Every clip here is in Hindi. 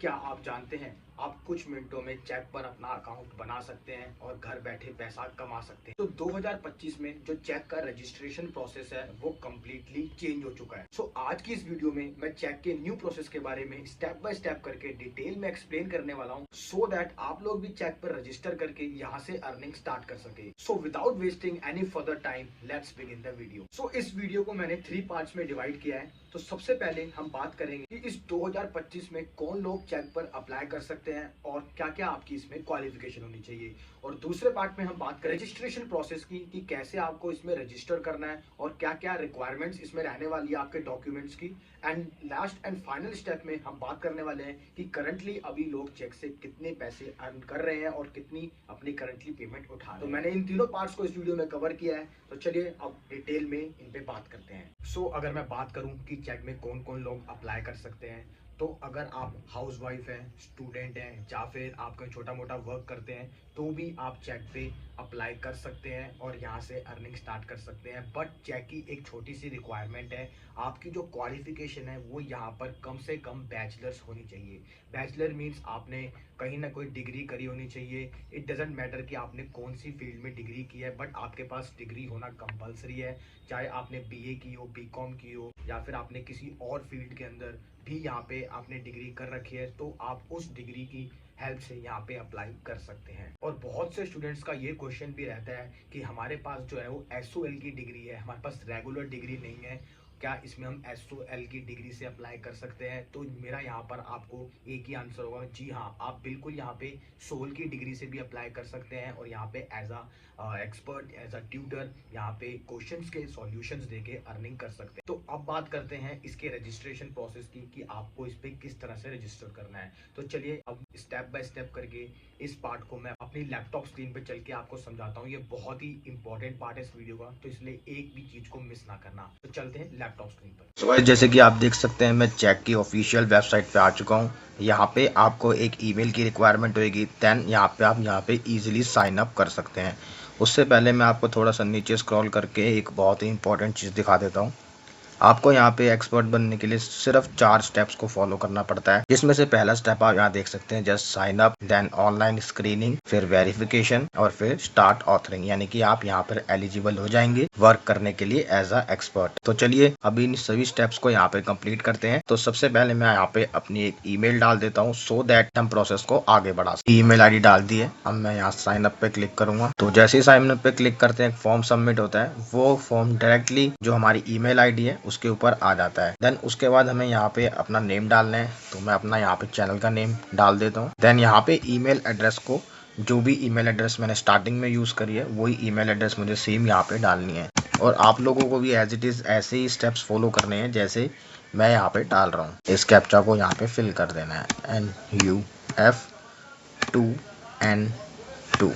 क्या आप जानते हैं आप कुछ मिनटों में चेक पर अपना अकाउंट बना सकते हैं और घर बैठे पैसा कमा सकते हैं। तो 2025 में जो चेक का रजिस्ट्रेशन प्रोसेस है वो कम्प्लीटली चेंज हो चुका है। सो आज की इस वीडियो में मैं चेक के न्यू प्रोसेस के बारे में स्टेप बाय स्टेप करके डिटेल में एक्सप्लेन करने वाला हूँ, सो दैट आप लोग भी चेक पर रजिस्टर करके यहाँ से अर्निंग स्टार्ट कर सके। So without wasting any further time let's begin the video. So इस वीडियो को मैंने 3 पार्ट्स में डिवाइड किया है। तो सबसे पहले हम बात करेंगे कि इस 2025 में कौन लोग चेक पर अप्लाई कर सकते हैं और क्या क्या आपकी इसमें क्वालिफिकेशन होनी चाहिए। और दूसरे पार्ट में हम बात करें रजिस्ट्रेशन प्रोसेस की कि कैसे आपको इसमें रजिस्टर करना है और क्या क्या रिक्वायरमेंट्स इसमें रहने वाली है आपके डॉक्यूमेंट्स की। And last and final step में हम बात करने वाले हैं कि करंटली अभी लोग चेक से कितने पैसे अर्न कर रहे हैं और कितनी अपनी करंटली पेमेंट उठा रहे हैं। तो मैंने इन तीनों पार्ट्स को इस वीडियो में कवर किया है। तो चलिए अब डिटेल में इन पे बात करते हैं। सो अगर मैं बात करूं कि चेक में कौन कौन लोग अप्लाई कर सकते हैं, तो अगर आप हाउस वाइफ हैं, स्टूडेंट हैं या फिर आप कोई छोटा मोटा वर्क करते हैं तो भी आप चेक पे अप्लाई कर सकते हैं और यहाँ से अर्निंग स्टार्ट कर सकते हैं। बट चेक की एक छोटी सी रिक्वायरमेंट है, आपकी जो क्वालिफिकेशन है वो यहाँ पर कम से कम बैचलर्स होनी चाहिए। बैचलर मीन्स आपने कहीं ना कोई डिग्री करी होनी चाहिए। इट डजेंट मैटर कि आपने कौन सी फील्ड में डिग्री की है, बट आपके पास डिग्री होना कंपलसरी है। चाहे आपने बीए की हो, बीकॉम की हो या फिर आपने किसी और फील्ड के अंदर भी यहाँ पे आपने डिग्री कर रखी है, तो आप उस डिग्री की हेल्प से यहाँ पे अप्लाई कर सकते हैं। और बहुत से स्टूडेंट्स का ये क्वेश्चन भी रहता है कि हमारे पास जो है वो SOL की डिग्री है, हमारे पास रेगुलर डिग्री नहीं है, क्या इसमें हम SOL की डिग्री से अप्लाई कर सकते हैं। तो मेरा यहाँ पर आपको एक ही आंसर होगा, जी हाँ, आप बिल्कुल यहाँ पे सोल की डिग्री से भी अप्लाई कर सकते हैं और यहाँ पे as a expert, as a tutor यहाँ पे क्वेश्चंस के सॉल्यूशंस देके अर्निंग कर सकते हैं। तो अब बात करते हैं इसके रजिस्ट्रेशन प्रोसेस की कि आपको इस पे किस तरह से रजिस्टर करना है। तो चलिए अब स्टेप बाय स्टेप करके इस पार्ट को मैं अपनी लैपटॉप स्क्रीन पे चल के आपको समझाता हूँ। ये बहुत ही इंपॉर्टेंट पार्ट है इस वीडियो का, तो इसलिए एक भी चीज को मिस ना करना। तो चलते हैं लैपटॉप स्क्रीन पर। सो गाइस, जैसे कि आप देख सकते हैं मैं चेक की ऑफिशियल वेबसाइट पे आ चुका हूँ। यहाँ पे आपको एक ईमेल की रिक्वायरमेंट होगी, देन यहाँ पे आप यहाँ पे इजीली साइन अप कर सकते हैं। उससे पहले मैं आपको थोड़ा सा नीचे स्क्रॉल करके एक बहुत ही इंपॉर्टेंट चीज़ दिखा देता हूँ। आपको यहाँ पे एक्सपर्ट बनने के लिए सिर्फ 4 स्टेप्स को फॉलो करना पड़ता है, जिसमें से पहला स्टेप आप यहाँ देख सकते हैं, just sign up, then online screening, फिर वेरिफिकेशन और फिर स्टार्ट ऑथरिंग, यानी कि आप यहाँ पर एलिजिबल हो जाएंगे वर्क करने के लिए एज अ एक्सपर्ट। तो चलिए अभी इन सभी स्टेप्स को यहाँ पे कंप्लीट करते हैं। तो सबसे पहले मैं यहाँ पे अपनी एक ईमेल डाल देता हूँ, सो दैट हम प्रोसेस को आगे बढ़ा सकें। ईमेल आईडी डाल दी है, अब मैं यहाँ साइन अप पे क्लिक करूंगा। तो जैसे ही साइन अप पे क्लिक करते हैं, फॉर्म सबमिट होता है। वो फॉर्म डायरेक्टली जो हमारी ईमेल आईडी है उसके ऊपर आ जाता है। देन उसके बाद हमें यहाँ पे अपना नेम डालना है, तो मैं अपना यहाँ पे चैनल का नेम डाल देता हूँ। देन यहाँ पे ईमेल एड्रेस को, जो भी ईमेल एड्रेस मैंने स्टार्टिंग में यूज करी है वही ईमेल एड्रेस मुझे सेम यहाँ पे डालनी है। और आप लोगों को भी एज इट इज ऐसे ही स्टेप्स फॉलो करने हैं जैसे मैं यहाँ पे डाल रहा हूँ। इस कैप्चा को यहाँ पे फिल कर देना है, NUF2N2।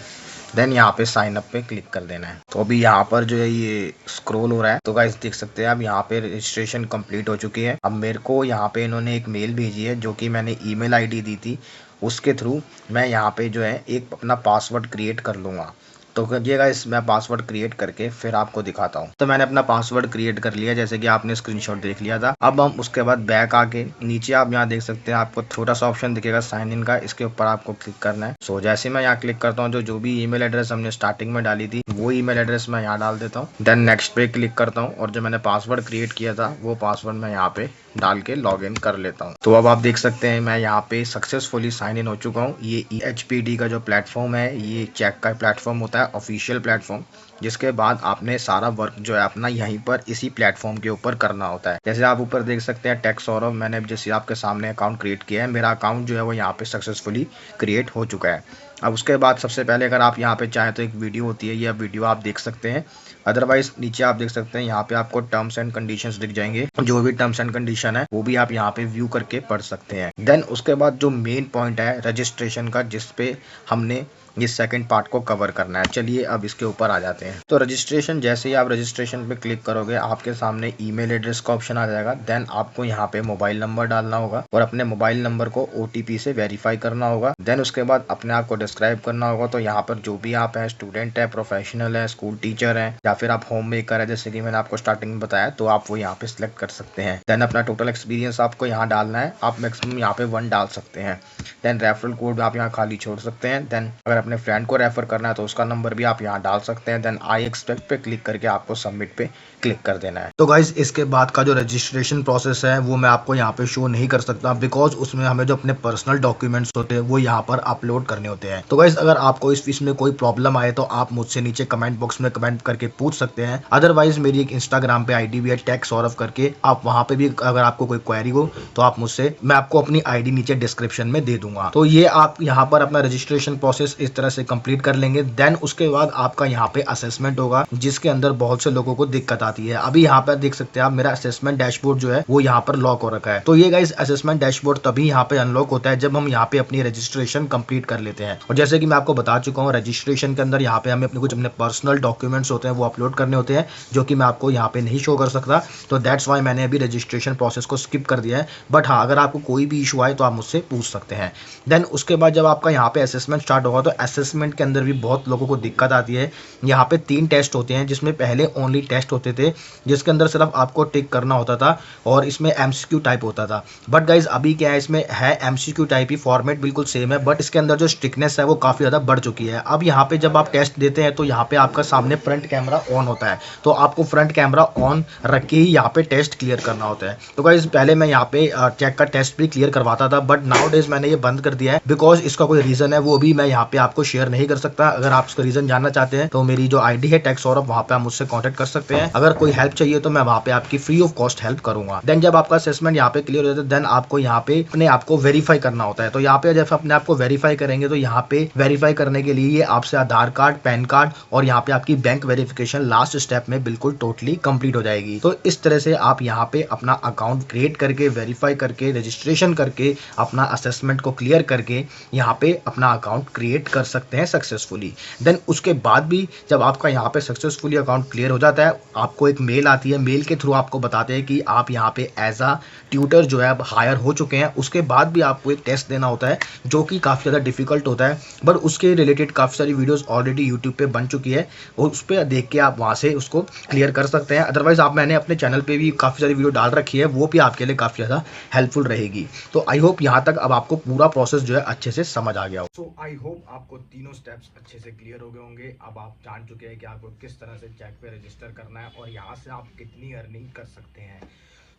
देन यहाँ पे साइन अप पे क्लिक कर देना है। तो अभी यहाँ पर जो है ये स्क्रॉल हो रहा है, तो गाइस देख सकते हैं अब यहाँ पे रजिस्ट्रेशन कंप्लीट हो चुकी है। अब मेरे को यहाँ पे इन्होंने एक मेल भेजी है जो कि मैंने ईमेल आईडी दी थी, उसके थ्रू मैं यहाँ पे जो है एक अपना पासवर्ड क्रिएट कर लूँगा। तो ये गाइस मैं पासवर्ड क्रिएट करके फिर आपको दिखाता हूँ। तो मैंने अपना पासवर्ड क्रिएट कर लिया, जैसे कि आपने स्क्रीनशॉट देख लिया था। अब हम उसके बाद बैक आके नीचे आप यहाँ देख सकते हैं, आपको छोटा सा ऑप्शन दिखेगा साइन इन का, इसके ऊपर आपको क्लिक करना है। सो जैसे मैं यहाँ क्लिक करता हूँ, जो भी ईमेल एड्रेस हमने स्टार्टिंग में डाली थी वो ईमेल एड्रेस मैं यहाँ डाल देता हूँ। देन नेक्स्ट पे क्लिक करता हूँ और जो मैंने पासवर्ड क्रिएट किया था वो पासवर्ड मैं यहाँ पे डाल के लॉग इन कर लेता हूँ। तो अब आप देख सकते हैं मैं यहाँ पे सक्सेसफुली साइन इन हो चुका हूँ। ये EHPD का जो प्लेटफॉर्म है, ये चेक का प्लेटफॉर्म होता है, ऑफिशियल प्लेटफॉर्म, जिसके बाद आपने सारा वर्क जो है अपना यहीं पर इसी प्लेटफॉर्म के ऊपर करना होता है। जैसे आप ऊपर देख सकते हैं टेक सौरभ, मैंने जैसे आपके सामने अकाउंट क्रिएट किया है, मेरा अकाउंट जो है वो यहाँ पे सक्सेसफुली क्रिएट हो चुका है। अब उसके बाद सबसे पहले अगर आप यहाँ पे चाहें तो एक वीडियो होती है, यह वीडियो आप देख सकते हैं। अदरवाइज नीचे आप देख सकते हैं यहाँ पे आपको टर्म्स एंड कंडीशंस दिख जाएंगे, जो भी टर्म्स एंड कंडीशन है वो भी आप यहाँ पे व्यू करके पढ़ सकते हैं। देन उसके बाद जो मेन पॉइंट है रजिस्ट्रेशन का, जिसपे हमने ये सेकंड पार्ट को कवर करना है। चलिए अब इसके ऊपर आ जाते हैं। तो रजिस्ट्रेशन, जैसे ही आप रजिस्ट्रेशन पे क्लिक करोगे आपके सामने ईमेल एड्रेस का ऑप्शन आ जाएगा। देन आपको यहाँ पे मोबाइल नंबर डालना होगा और अपने मोबाइल नंबर को OTP से वेरीफाई करना होगा। देन उसके बाद अपने आप को डिस्क्राइब करना होगा। तो यहाँ पर जो भी आप हैं, स्टूडेंट है, प्रोफेशनल है, स्कूल टीचर है, या फिर आप होम मेकर है, जैसे कि मैंने आपको स्टार्टिंग में बताया, तो आप वो यहाँ पे सिलेक्ट कर सकते हैं। देन अपना टोटल एक्सपीरियंस आपको यहाँ डालना है। आप मैक्सिमम यहाँ पे 1 डाल सकते हैं। देन रेफरल कोड आप यहाँ खाली छोड़ सकते हैं। देन अगर अपने फ्रेंड को रेफर करना है तो उसका नंबर भी आप यहाँ डाल सकते हैं। देन आई एक्सपेक्ट पे क्लिक करके आपको सबमिट पे क्लिक कर देना है। तो गाइज इसके बाद का जो रजिस्ट्रेशन प्रोसेस है वो मैं आपको यहाँ पे शो नहीं कर सकता, बिकॉज उसमें हमें जो अपने पर्सनल डॉक्यूमेंट्स होते हैं वो यहाँ पर अपलोड करने होते हैं। तो गाइज अगर आपको इस फीस में कोई प्रॉब्लम आए तो आप मुझसे नीचे कमेंट बॉक्स में कमेंट करके पूछ सकते हैं। अदरवाइज मेरी एक इंस्टाग्राम पे ID भी है, टेक सौरभ करके, आप वहाँ पे भी अगर आपको कोई क्वेरी हो तो आप मुझसे, मैं आपको अपनी ID नीचे डिस्क्रिप्शन में दे दूंगा। तो ये आप यहाँ पर अपना रजिस्ट्रेशन प्रोसेस इस तरह से कंप्लीट कर लेंगे। देन उसके बाद आपका यहाँ पे असेसमेंट होगा, जिसके अंदर बहुत से लोगों को दिक्कत आती है। अभी यहाँ पर देख सकते हैं आप, मेरा असेसमेंट डैशबोर्ड जो है वो यहाँ पर लॉक हो रखा है। तो ये गाइस असेसमेंट डैशबोर्ड तभी यहाँ पे अनलॉक होता है जब हम यहाँ पे अपनी रजिस्ट्रेशन कंप्लीट कर लेते हैं। और जैसे कि मैं आपको बता चुका हूँ, रजिस्ट्रेशन के अंदर यहाँ पे हमें अपने पर्सनल डॉक्यूमेंट्स होते हैं वो अपलोड करने होते हैं, जो कि मैं आपको यहाँ पे नहीं शो कर सकता। तो दैट्स वाई मैंने अभी रजिस्ट्रेशन प्रोसेस को स्किप कर दिया है। बट हाँ, अगर आपको कोई भी इशू आए तो आप मुझसे पूछ सकते हैं। देन उसके बाद जब आपका यहाँ पे असेसमेंट स्टार्ट होगा तो असेसमेंट के अंदर भी बहुत लोगों को दिक्कत आती है। यहाँ पे 3 टेस्ट होते हैं, जिसमें पहले ओनली टेस्ट होते थे जिसके अंदर सिर्फ आपको टिक करना होता था और इसमें MCQ टाइप होता था। बट गाइज अभी क्या है, इसमें है MCQ टाइप ही, फॉर्मेट बिल्कुल सेम है, बट इसके अंदर जो स्ट्रिक्टनेस है वो काफ़ी ज़्यादा बढ़ चुकी है। अब यहाँ पे जब आप टेस्ट देते हैं तो यहाँ पे आपका सामने फ्रंट कैमरा ऑन होता है, तो आपको फ्रंट कैमरा ऑन रख के ही यहाँ पे टेस्ट क्लियर करना होता है। तो गाइज पहले मैं यहाँ पे चेक का टेस्ट भी क्लियर करवाता था, बट नाउ डेज मैंने ये बंद कर दिया है, बिकॉज इसका कोई रीजन है वो भी मैं यहाँ पे आपको शेयर नहीं कर सकता। अगर आप इसका रीजन जानना चाहते हैं तो मेरी जो ID है टेक सौरभ, वहाँ पे आप मुझसे कॉन्टेक्ट कर सकते हैं। अगर कोई हेल्प चाहिए तो मैं वहाँ पे आपकी फ्री ऑफ कॉस्ट हेल्प करूंगा। देन जब आपका असेसमेंट यहाँ पे क्लियर हो जाता है, देन आपको यहाँ पे अपने आप को वेरीफाई करना होता है। तो यहाँ पे जब अपने आप को वेरीफाई करेंगे तो यहाँ पे वेरीफाई करने के लिए ये आपसे आधार कार्ड, पैन कार्ड और यहाँ पे आपकी बैंक वेरिफिकेशन लास्ट स्टेप में बिल्कुल टोटली कंप्लीट हो जाएगी। तो इस तरह से आप यहाँ पे अपना अकाउंट क्रिएट करके, वेरीफाई करके, रजिस्ट्रेशन करके, अपना असेसमेंट को क्लियर करके यहाँ पे अपना अकाउंट क्रिएट कर सकते हैं सक्सेसफुली। देन उसके बाद भी जब आपका यहाँ पे सक्सेसफुली अकाउंट क्लियर हो जाता है, आपको एक मेल आती है। मेल के थ्रू आपको बताते हैं कि आप यहाँ पे एज अ ट्यूटर जो है अब हायर हो चुके हैं। उसके बाद भी आपको एक टेस्ट देना होता है जो कि काफ़ी ज़्यादा डिफिकल्ट होता है, बट उसके रिलेटेड काफ़ी सारी वीडियोस ऑलरेडी यूट्यूब पे बन चुकी है और उस पर देख के आप वहाँ से उसको क्लियर कर सकते हैं। अदरवाइज मैंने अपने चैनल पे भी काफ़ी सारी वीडियो डाल रखी है, वो भी आपके लिए काफ़ी ज़्यादा हेल्पफुल रहेगी। तो आई होप यहाँ तक अब आपको पूरा प्रोसेस जो है अच्छे से समझ आ गया हो। सो आई होप आपको तीनों स्टेप्स अच्छे से क्लियर हो गए होंगे। अब आप जान चुके हैं कि आपको किस तरह से चेक पे रजिस्टर करना है और यहाँ से आप कितनी अर्निंग कर सकते हैं।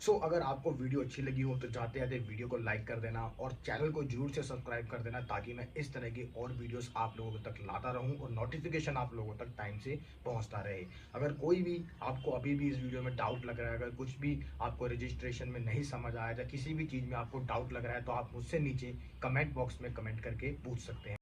सो अगर आपको वीडियो अच्छी लगी हो तो जाते जाते वीडियो को लाइक कर देना और चैनल को जरूर से सब्सक्राइब कर देना, ताकि मैं इस तरह की और वीडियोस आप लोगों तक लाता रहूं और नोटिफिकेशन आप लोगों तक टाइम से पहुंचता रहे। अगर कोई भी आपको अभी भी इस वीडियो में डाउट लग रहा है, अगर कुछ भी आपको रजिस्ट्रेशन में नहीं समझ आया या किसी भी चीज़ में आपको डाउट लग रहा है, तो आप मुझसे नीचे कमेंट बॉक्स में कमेंट करके पूछ सकते हैं।